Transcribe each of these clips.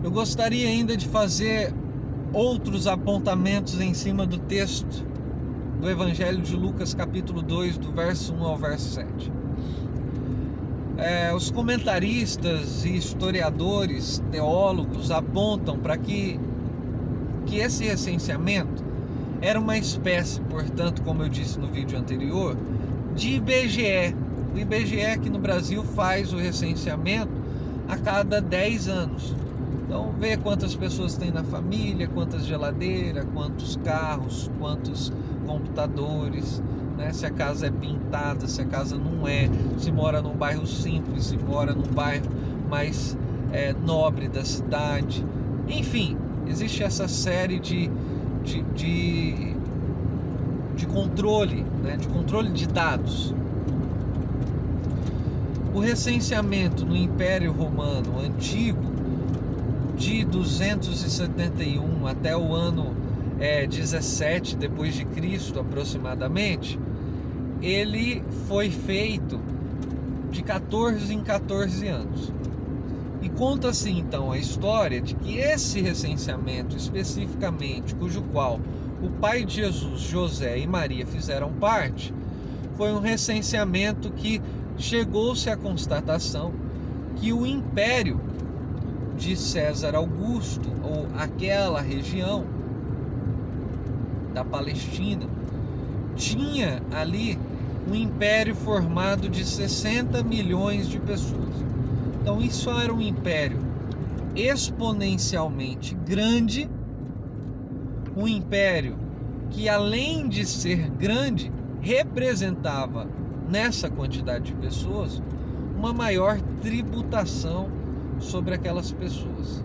Eu gostaria ainda de fazer outros apontamentos em cima do texto do Evangelho de Lucas, capítulo 2, do verso 1 ao verso 7. Os comentaristas e historiadores, teólogos, apontam para que esse recenseamento era uma espécie, portanto, como eu disse no vídeo anterior, de IBGE. O IBGE aqui no Brasil faz o recenseamento a cada 10 anos. Então, vê quantas pessoas tem na família, quantas geladeiras, quantos carros, quantos computadores, né? Se a casa é pintada, se a casa não é, se mora num bairro simples, se mora num bairro mais nobre da cidade. Enfim, existe essa série de controle, né? De controle de dados. O recenseamento no Império Romano Antigo, de 271 até o ano 17 depois de Cristo aproximadamente, ele foi feito de 14 em 14 anos. E conta-se então a história de que esse recenseamento especificamente, cujo qual o pai de Jesus, José e Maria fizeram parte, foi um recenseamento que chegou-se à constatação que o império de César Augusto, ou aquela região da Palestina, tinha ali um império formado de 60 milhões de pessoas. Então isso era um império exponencialmente grande, um império que, além de ser grande, representava nessa quantidade de pessoas uma maior tributação sobre aquelas pessoas,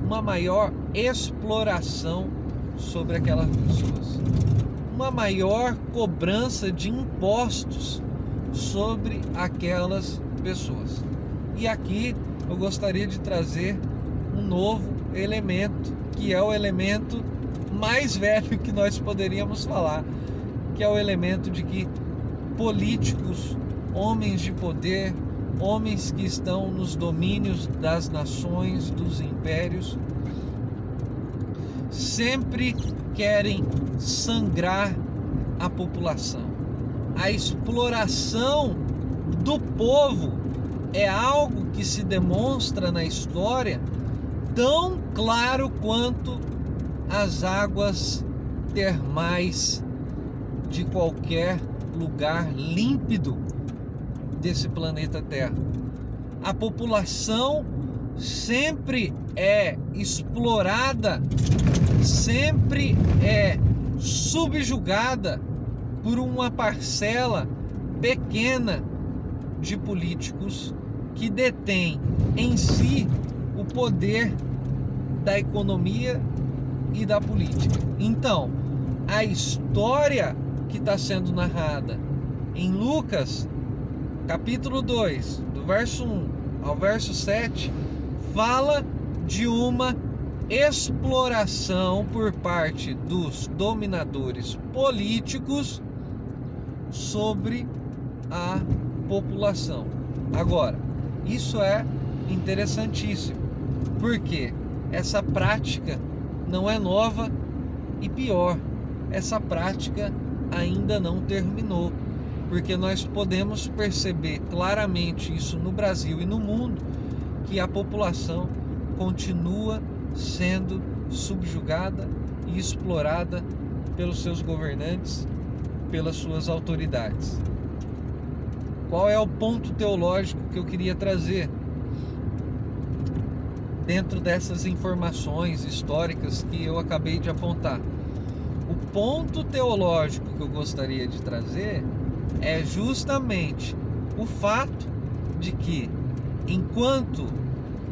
uma maior exploração sobre aquelas pessoas, uma maior cobrança de impostos sobre aquelas pessoas. E aqui eu gostaria de trazer um novo elemento, que é o elemento mais velho que nós poderíamos falar, que é o elemento de que políticos, homens de poder, homens que estão nos domínios das nações, dos impérios, sempre querem sangrar a população. A exploração do povo é algo que se demonstra na história tão claro quanto as águas termais de qualquer lugar límpido desse planeta Terra. A população sempre é explorada, sempre é subjugada por uma parcela pequena de políticos que detêm em si o poder da economia e da política. Então, a história que está sendo narrada em Lucas, capítulo 2, do verso 1 ao verso 7, fala de uma exploração por parte dos dominadores políticos sobre a população. Agora, isso é interessantíssimo, porque essa prática não é nova e, pior, essa prática ainda não terminou, porque nós podemos perceber claramente isso no Brasil e no mundo, que a população continua sendo subjugada e explorada pelos seus governantes, pelas suas autoridades. Qual é o ponto teológico que eu queria trazer dentro dessas informações históricas que eu acabei de apontar? O ponto teológico que eu gostaria de trazer é justamente o fato de que, enquanto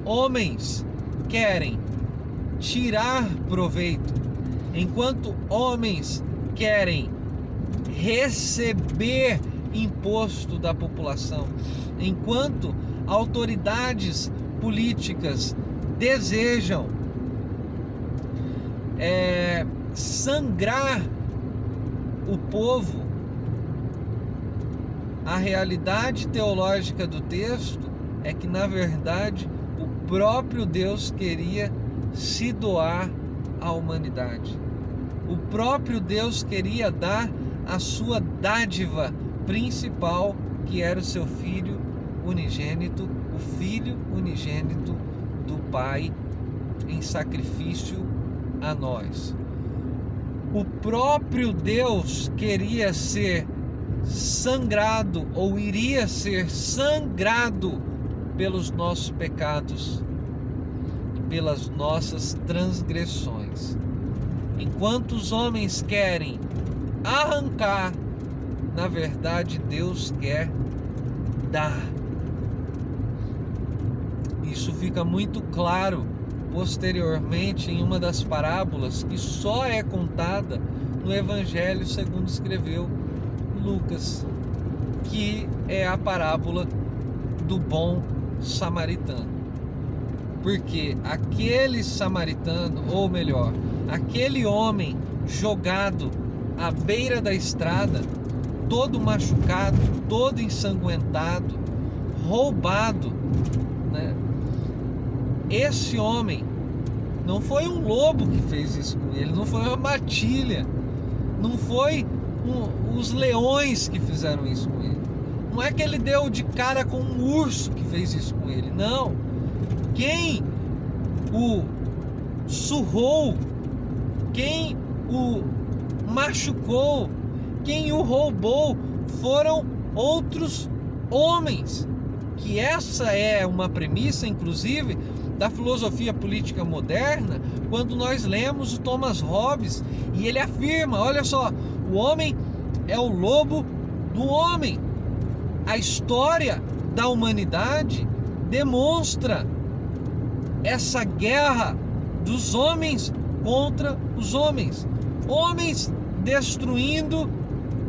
homens querem tirar proveito, enquanto homens querem receber imposto da população, enquanto autoridades políticas desejam sangrar o povo, a realidade teológica do texto é que, na verdade, o próprio Deus queria se doar à humanidade. O próprio Deus queria dar a sua dádiva principal, que era o seu Filho unigênito, o Filho unigênito do Pai, em sacrifício a nós. O próprio Deus queria ser sangrado, ou iria ser sangrado pelos nossos pecados, pelas nossas transgressões. Enquanto os homens querem arrancar, na verdade Deus quer dar. Isso fica muito claro posteriormente em uma das parábolas que só é contada no Evangelho segundo escreveu Lucas, que é a parábola do bom samaritano. Porque aquele samaritano, ou melhor, aquele homem jogado à beira da estrada, todo machucado, todo ensanguentado, roubado, né? Esse homem não foi um lobo que fez isso com ele, não foi uma matilha, não foi os leões que fizeram isso com ele, não é que ele deu de cara com um urso que fez isso com ele, não. Quem o surrou, quem o machucou, quem o roubou foram outros homens. Que essa é uma premissa, inclusive, da filosofia política moderna, quando nós lemos o Thomas Hobbes, e ele afirma, olha só, o homem é o lobo do homem. A história da humanidade demonstra essa guerra dos homens contra os homens. Homens destruindo,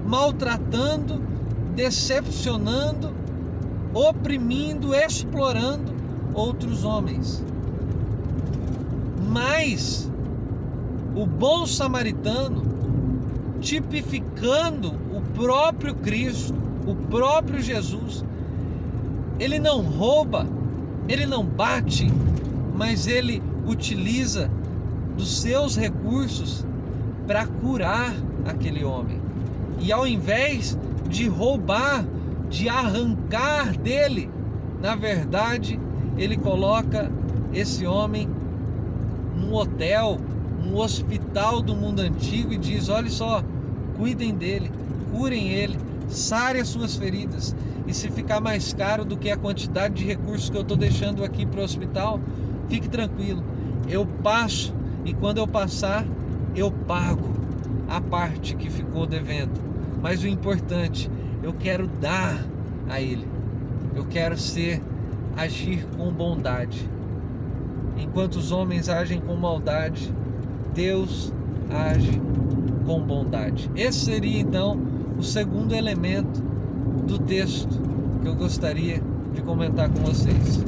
maltratando, decepcionando, oprimindo, explorando outros homens. Mas o bom samaritano, tipificando o próprio Cristo, o próprio Jesus, ele não rouba, ele não bate, mas ele utiliza dos seus recursos para curar aquele homem. E ao invés de roubar, de arrancar dele, na verdade, ele coloca esse homem num hotel, num hospital do mundo antigo e diz: olha só, cuidem dele, curem ele, sarem as suas feridas. E se ficar mais caro do que a quantidade de recursos que eu estou deixando aqui para o hospital, fique tranquilo, eu passo, e quando eu passar, eu pago a parte que ficou devendo. Mas o importante, eu quero dar a ele, eu quero agir com bondade. Enquanto os homens agem com maldade, Deus age com bondade. Esse seria então o segundo elemento do texto que eu gostaria de comentar com vocês.